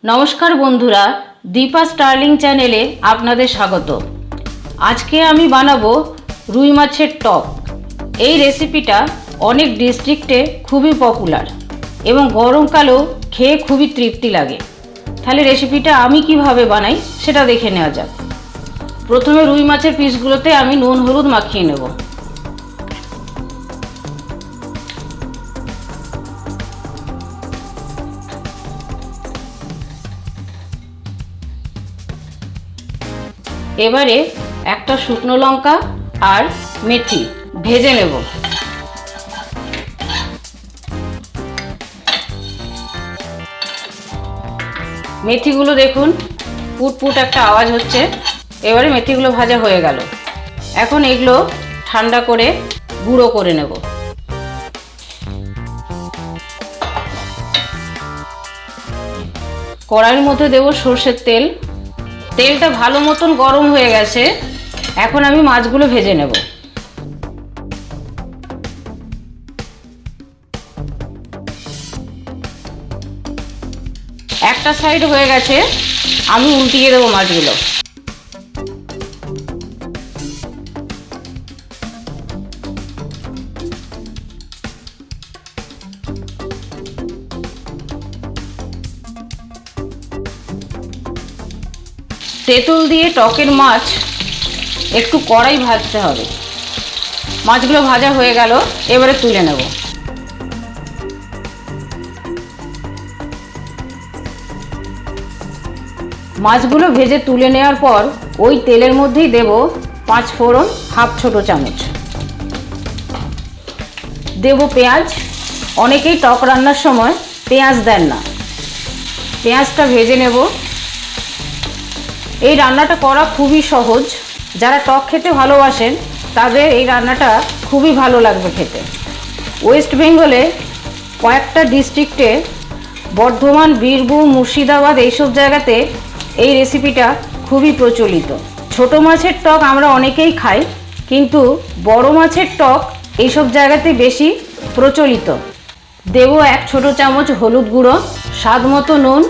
नमस्कार बंधुरा दीपा स्टार्लिंग चैनेले आपनादेर स्वागत। आज के आमी बानाबो रुई माछेर टक। এই রেসিপিটা অনেক ডিস্ট্রিক্টে খুবই পপুলার এবং গরমকালেও খেয়ে খুবই তৃপ্তি লাগে। তাহলে রেসিপিটা আমি কিভাবে বানাই সেটা দেখে নেওয়া যাক। প্রথমে রুই মাছের পিসগুলোতে আমি নুন হলুদ মাখিয়ে নেব। এবারে একটা শুকনো লঙ্কা আর মেথি ভেজে নেব। মেথিগুলো দেখুন পুটপুট একটা আওয়াজ হচ্ছে। এবারে মেথিগুলো ভাজা হয়ে গেল। এখন এগুলো ঠান্ডা করে গুঁড়ো করে নেব। কড়াইয়ের মধ্যে দেব সরষের তেল। তেলটা ভালো মতন গরম হয়ে গেছে। এখন আমি মাছগুলো ভেজে নেব। একটা সাইড হয়ে গেছে, আমি উল্টিয়ে দেবো মাছগুলো। তেঁতুল দিয়ে টকের মাছ একটু কড়াই ভাজতে হবে। মাছগুলো ভাজা হয়ে গেল, এবারে তুলে নেব। মাছগুলো ভেজে তুলে নেওয়ার পর ওই তেলের মধ্যেই দেব 5 ফোড়ন হাফ ছোট চামচ। দেব পেঁয়াজ। অনেকেই টক রান্নার সময় পেঁয়াজ দেন না। পেঁয়াজটা ভেজে নেব। এই রান্নাটা করা খুবই সহজ। যারা টক খেতে ভালোবাসেন তাদের এই রান্নাটা খুবই ভালো লাগবে খেতে। ওয়েস্ট বেঙ্গলে কয়েকটা ডিস্ট্রিক্টে বর্ধমান, বীরভূম, মুর্শিদাবাদ এইসব জায়গাতে এই রেসিপিটা খুবই প্রচলিত। ছোট মাছের টক আমরা অনেকেই খাই, কিন্তু বড় মাছের টক এইসব জায়গাতে বেশি প্রচলিত। দেব 1 ছোট চামচ হলুদ গুঁড়ো, স্বাদ মতো নুন।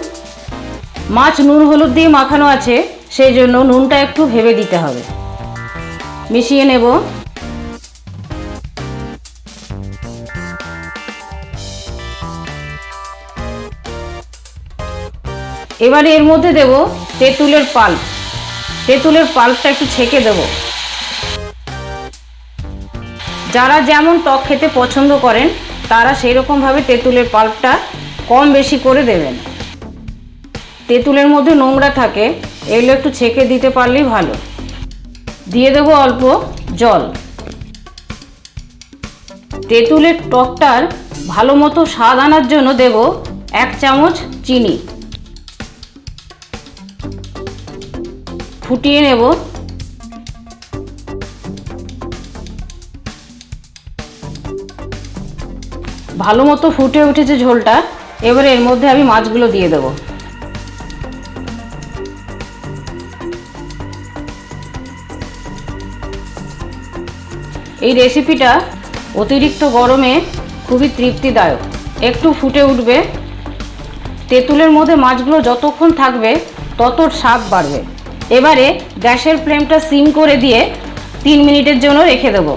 মাছ নুন হলুদ দিয়ে মাখানো আছে, সেই জন্য নুনটা একটু ভেবে দিতে হবে। মিশিয়ে নেব। এবারে এর মধ্যে দেব তেঁতুলের পাল্প। তেঁতুলের পাল্পটা একটু ছেঁকে দেব। যারা যেমন টক খেতে পছন্দ করেন তারা সেই রকমভাবে তেঁতুলের পাল্পটা কম বেশি করে দেবেন। তেঁতুলের মধ্যে নোংরা থাকে, এগুলো একটু ছেঁকে দিতে পারলেই ভালো। দিয়ে দেব অল্প জল। তেঁতুলের টকটার ভালো মতো স্বাদ আনার জন্য দেব 1 চামচ চিনি। ফুটিয়ে নেব। ভালো মতো ফুটে উঠেছে ঝোলটা। এবারে এর মধ্যে আমি মাছগুলো দিয়ে দেব। এই রেসিপিটা অতিরিক্ত গরমে খুবই তৃপ্তিদায়ক। একটু ফুটে উঠবে। তেঁতুলের মধ্যে মাছগুলো যতক্ষণ থাকবে তত স্বাদ বাড়বে। এবারে গ্যাসের ফ্লেমটা সিম করে দিয়ে 3 মিনিটের জন্য রেখে দেব।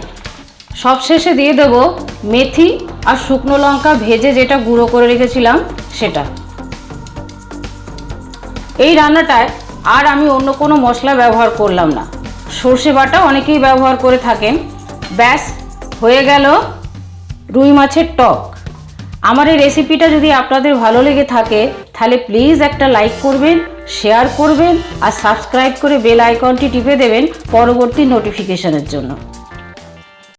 সবশেষে দিয়ে দেব মেথি আর শুকনো লঙ্কা ভেজে যেটা গুঁড়ো করে রেখেছিলাম সেটা। এই রান্নাটায় আর আমি অন্য কোনো মশলা ব্যবহার করলাম না। সর্ষে বাটা অনেকেই ব্যবহার করে থাকেন। ব্যাস হয়ে গেল রুই মাছের টক। আমার এই রেসিপিটা যদি আপনাদের ভালো লেগে থাকে তাহলে প্লিজ একটা লাইক করবেন, শেয়ার করবেন আর সাবস্ক্রাইব করে বেল আইকনটি টিপে দেবেন পরবর্তী নোটিফিকেশনের জন্য।